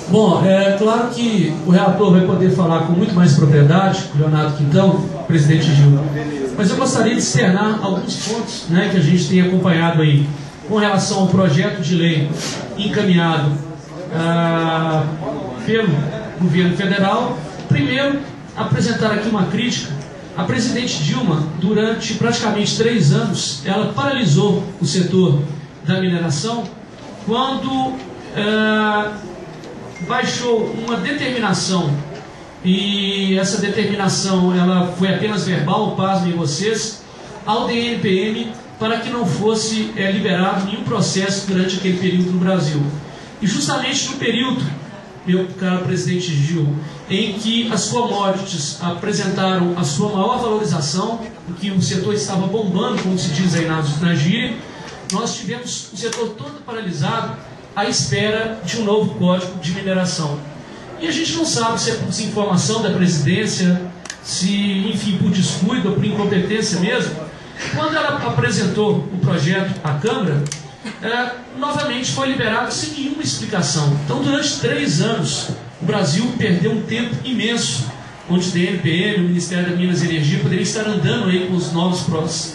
Bom, é claro que o relator vai poder falar com muito mais propriedade, o Leonardo Quintão, presidente Gil, mas eu gostaria de externar alguns pontos, né, que a gente tem acompanhado aí, com relação ao projeto de lei encaminhado pelo governo federal. Primeiro, apresentar aqui uma crítica. A presidente Dilma, durante praticamente 3 anos, ela paralisou o setor da mineração quando baixou uma determinação, e essa determinação ela foi apenas verbal, pasmem vocês, ao DNPM para que não fosse liberado nenhum processo durante aquele período no Brasil. E justamente no período, meu caro presidente Gil, em que as commodities apresentaram a sua maior valorização, em que o setor estava bombando, como se diz aí na gíria, nós tivemos o setor todo paralisado à espera de um novo código de mineração. E a gente não sabe se é por desinformação da presidência, se, enfim, por descuido ou por incompetência mesmo. Quando ela apresentou o projeto à Câmara, novamente foi liberado sem nenhuma explicação. Então, durante 3 anos, o Brasil perdeu um tempo imenso, onde o DNPM, o Ministério da Minas e Energia, poderia estar andando aí com os novos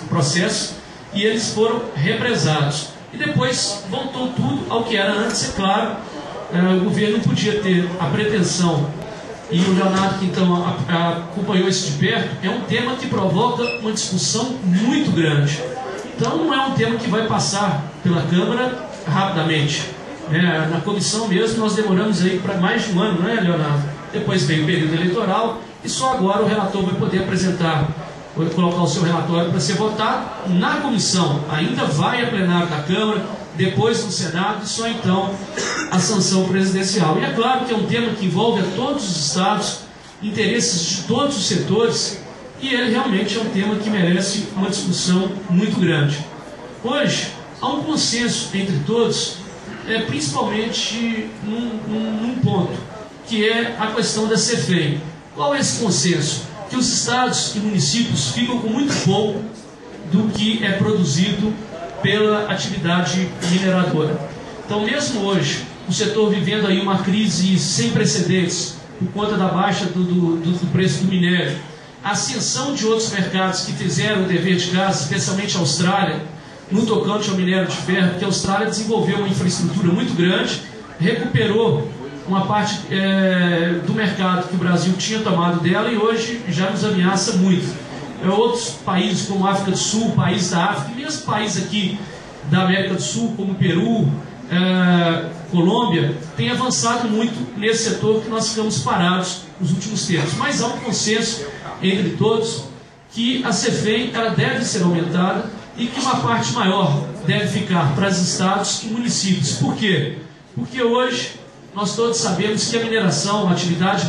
processos, e eles foram represados. E depois voltou tudo ao que era antes, é claro. O governo podia ter a pretensão, e o Leonardo que então acompanhou isso de perto, é um tema que provoca uma discussão muito grande. Então não é um tema que vai passar pela Câmara rapidamente. Na comissão mesmo nós demoramos aí para mais de 1 ano, não é, Leonardo? Depois veio o período eleitoral e só agora o relator vai poder apresentar, colocar o seu relatório para ser votado na comissão. Ainda vai a plenário da Câmara, depois no Senado e só então a sanção presidencial. E é claro que é um tema que envolve a todos os estados, interesses de todos os setores, e ele realmente é um tema que merece uma discussão muito grande. Hoje, há um consenso entre todos, principalmente num ponto, que é a questão da CEFEM. Qual é esse consenso? Que os estados e municípios ficam com muito pouco do que é produzido pela atividade mineradora. Então, mesmo hoje, o setor vivendo aí uma crise sem precedentes, por conta da baixa do preço do minério, a ascensão de outros mercados que fizeram o dever de casa, especialmente a Austrália, no tocante ao minério de ferro, porque a Austrália desenvolveu uma infraestrutura muito grande, recuperou uma parte do mercado que o Brasil tinha tomado dela e hoje já nos ameaça muito. Outros países como a África do Sul, países da África, e mesmo países aqui da América do Sul, como Peru, Colômbia, têm avançado muito nesse setor que nós ficamos parados nos últimos tempos. Mas há um consenso entre todos que a CEFEM ela deve ser aumentada e que uma parte maior deve ficar para os estados e municípios. Por quê? Porque hoje nós todos sabemos que a mineração, a atividade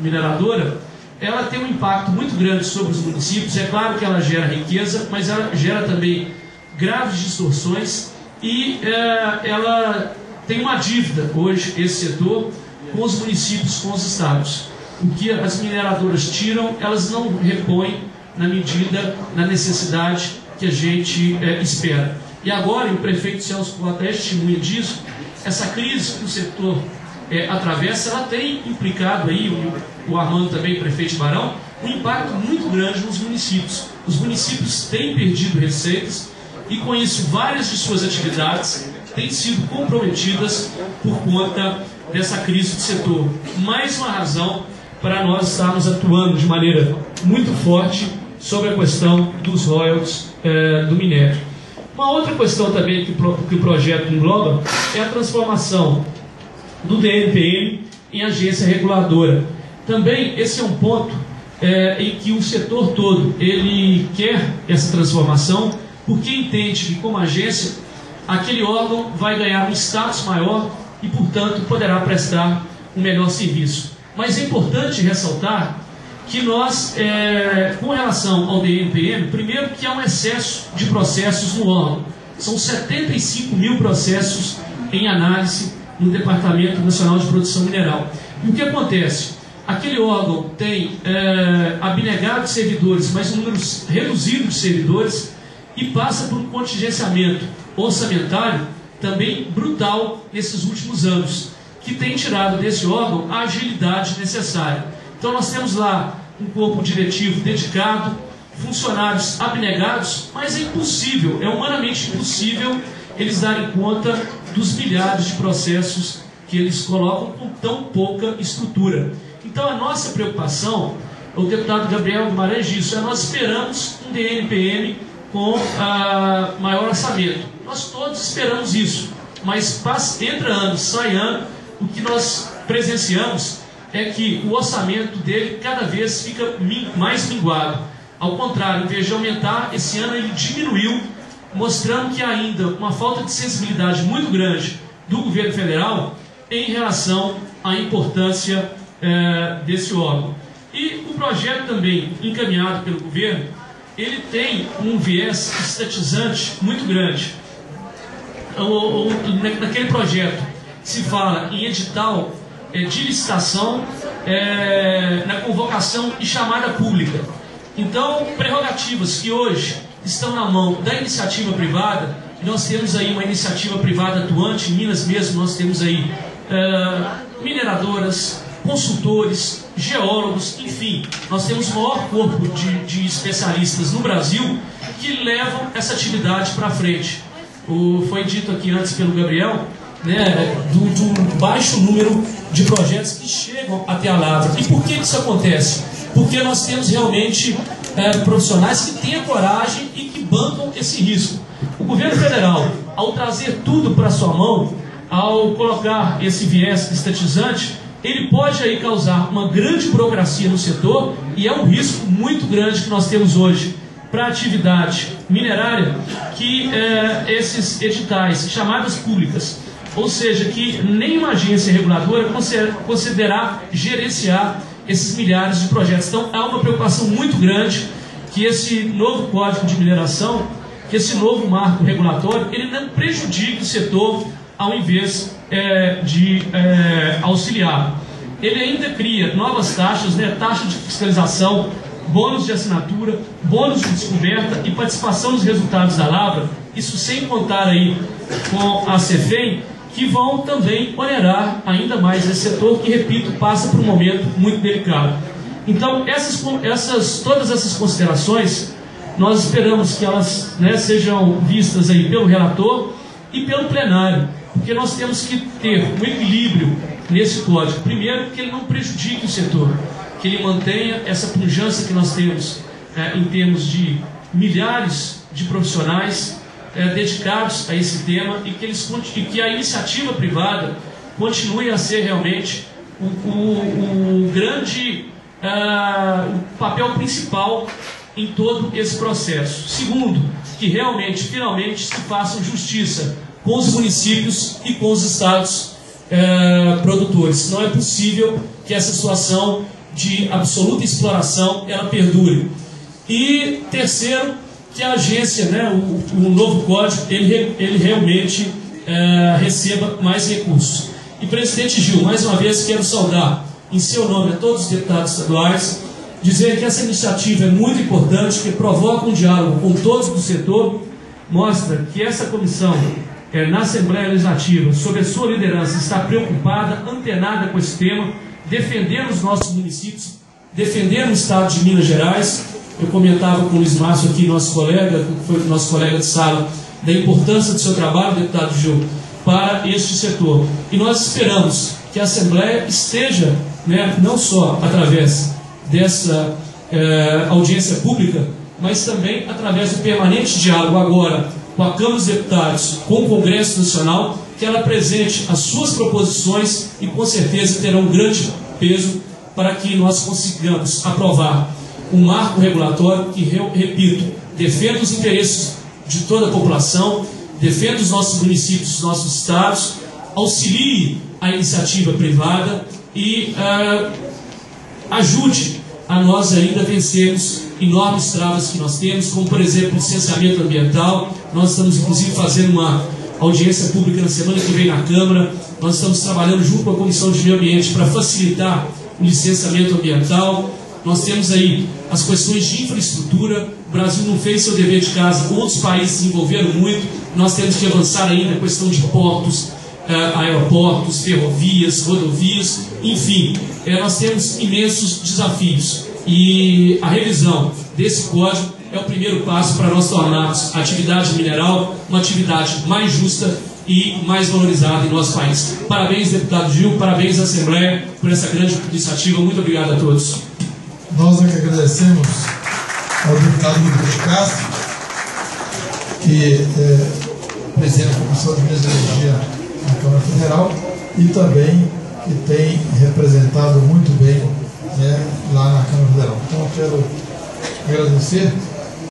mineradora, ela tem um impacto muito grande sobre os municípios. É claro que ela gera riqueza, mas ela gera também graves distorções e ela tem uma dívida hoje, esse setor, com os municípios, com os estados. O que as mineradoras tiram, elas não repõem na necessidade que a gente espera. E agora, o prefeito Celso Porta é testemunha disso, essa crise que o setor atravessa, ela tem implicado aí, o Armando também, prefeito de Barão, um impacto muito grande nos municípios. Os municípios têm perdido receitas e com isso várias de suas atividades têm sido comprometidas por conta dessa crise do setor. Mais uma razão para nós estarmos atuando de maneira muito forte sobre a questão dos royalties do minério. Uma outra questão também que o projeto engloba é a transformação do DNPM em agência reguladora. Também esse é um ponto em que o setor todo ele quer essa transformação, porque entende que como agência aquele órgão vai ganhar um status maior e, portanto, poderá prestar um melhor serviço. Mas é importante ressaltar que nós, com relação ao DNPM, primeiro que há um excesso de processos no órgão. São 75 mil processos em análise no Departamento Nacional de Produção Mineral. E o que acontece? Aquele órgão tem abnegado de servidores, mas um número reduzido de servidores, e passa por um contingenciamento orçamentário também brutal nesses últimos anos, que tem tirado desse órgão a agilidade necessária. Então nós temos lá um corpo diretivo dedicado, funcionários abnegados, mas é impossível, é humanamente impossível eles darem conta dos milhares de processos que eles colocam com tão pouca estrutura. Então a nossa preocupação, o deputado Gabriel Guimarães disse, nós esperamos um DNPM com maior orçamento. Nós todos esperamos isso, mas entra ano, sai ano, o que nós presenciamos é que o orçamento dele cada vez fica mais minguado. Ao contrário, em vez de aumentar, esse ano ele diminuiu, mostrando que há ainda uma falta de sensibilidade muito grande do governo federal em relação à importância desse órgão. E o projeto também encaminhado pelo governo, ele tem um viés estatizante muito grande. Naquele projeto se fala em edital de licitação, na convocação e chamada pública. Então, prerrogativas que hoje estão na mão da iniciativa privada, nós temos aí uma iniciativa privada atuante, em Minas mesmo nós temos aí mineradoras, consultores, geólogos, enfim, nós temos o maior corpo de especialistas no Brasil que levam essa atividade para frente. Foi dito aqui antes pelo Gabriel, né, do baixo número de projetos que chegam até a Lavra. E por que isso acontece? Porque nós temos realmente profissionais que têm a coragem e que bancam esse risco. O governo federal, ao trazer tudo para sua mão, ao colocar esse viés estatizante, ele pode aí causar uma grande burocracia no setor, e é um risco muito grande que nós temos hoje para a atividade minerária, que esses editais, chamadas públicas, ou seja, que nenhuma agência reguladora considerará gerenciar esses milhares de projetos. Então há uma preocupação muito grande que esse novo Código de Mineração, que esse novo marco regulatório, ele não prejudique o setor ao invés de auxiliar. Ele ainda cria novas taxas, né, taxa de fiscalização, bônus de assinatura, bônus de descoberta e participação nos resultados da lavra, isso sem contar aí com a CEFEM, que vão também onerar ainda mais esse setor que, repito, passa por um momento muito delicado. Então, todas essas considerações, nós esperamos que elas, né, sejam vistas aí pelo relator e pelo plenário, porque nós temos que ter um equilíbrio nesse código. Primeiro, que ele não prejudique o setor, que ele mantenha essa pujança que nós temos em termos de milhares de profissionais dedicados a esse tema, e que a iniciativa privada continue a ser realmente o grande papel principal em todo esse processo. Segundo, que realmente, finalmente, se faça justiça com os municípios e com os estados produtores. Não é possível que essa situação de absoluta exploração ela perdure. E terceiro, que a agência, né, o novo código, ele realmente receba mais recursos. E, presidente Gil, mais uma vez quero saudar em seu nome a todos os deputados estaduais, dizer que essa iniciativa é muito importante, que provoca um diálogo com todos do setor, mostra que essa comissão na Assembleia Legislativa, sob a sua liderança, está preocupada, antenada com esse tema, defendendo os nossos municípios, defendendo o Estado de Minas Gerais. Eu comentava com o Luiz Márcio aqui, nosso colega, que foi nosso colega de sala, da importância do seu trabalho, deputado Gil, para este setor. E nós esperamos que a Assembleia esteja, né, não só através dessa audiência pública, mas também através do permanente diálogo agora com a Câmara dos Deputados, com o Congresso Nacional, que ela apresente as suas proposições e com certeza terão um grande peso para que nós consigamos aprovar um marco regulatório que, repito, defenda os interesses de toda a população, defenda os nossos municípios, os nossos estados, auxilie a iniciativa privada e ajude a nós ainda vencermos enormes travas que nós temos, como por exemplo o licenciamento ambiental. Nós estamos inclusive fazendo uma audiência pública na semana que vem na Câmara. Nós estamos trabalhando junto com a Comissão de Meio Ambiente para facilitar o licenciamento ambiental. Nós temos aí as questões de infraestrutura. O Brasil não fez seu dever de casa, outros países se envolveram muito. Nós temos que avançar ainda a questão de portos, aeroportos, ferrovias, rodovias, enfim, nós temos imensos desafios. E a revisão desse código é o primeiro passo para nós tornarmos a atividade mineral uma atividade mais justa e mais valorizada em nosso país. Parabéns, deputado Gil, parabéns à Assembleia por essa grande iniciativa. Muito obrigado a todos. Nós é que agradecemos ao deputado Rodrigo de Castro, que é presidente da Comissão de Minas e Energia na Câmara Federal e também que tem representado muito bem, né, lá na Câmara Federal. Então, eu quero agradecer